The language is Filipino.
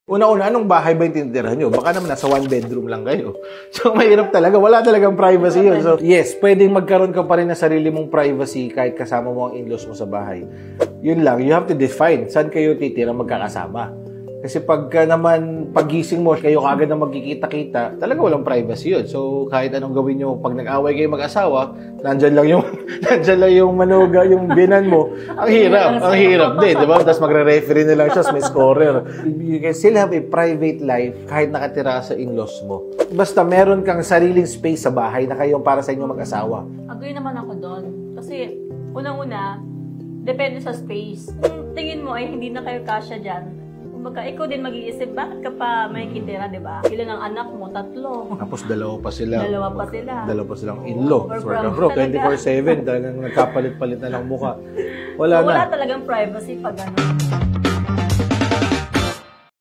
Una-una, anong bahay ba yung tinitirahan nyo? Baka naman nasa one bedroom lang kayo. So, mahirap talaga. Wala talagang privacy yun. So, yes, pwedeng magkaroon ka pa rin ng sarili mong privacy kahit kasama mo ang in-laws mo sa bahay. Yun lang, you have to define saan kayo titira magkakasama. Kasi pagka naman pagising mo, kayo kagad na magkikita-kita, talaga walang privacy yun. So, kahit anong gawin nyo, pag nag-away kayo mag-asawa, nandyan lang yung manuga, yung binan mo. Ang hirap din, di ba? Tapos magre-referee na lang siya, may scorer. You can still have a private life kahit nakatira sa in-laws mo. Basta meron kang sariling space sa bahay na kayong para sa inyo mag-asawa. Agree naman ako doon. Kasi, unang-una, depende sa space. Kung tingin mo ay hindi na kayo kasya dyan, kumbaga, ikaw din mag-iisip, bakit ka pa may kitira, di ba? Ilan ang anak mo? 3. Tapos dalawa pa sila. Dalawa pa silang in-law. Work 24/7. Talagang nagkapalit-palit na lang mukha. Wala talagang privacy pag ano.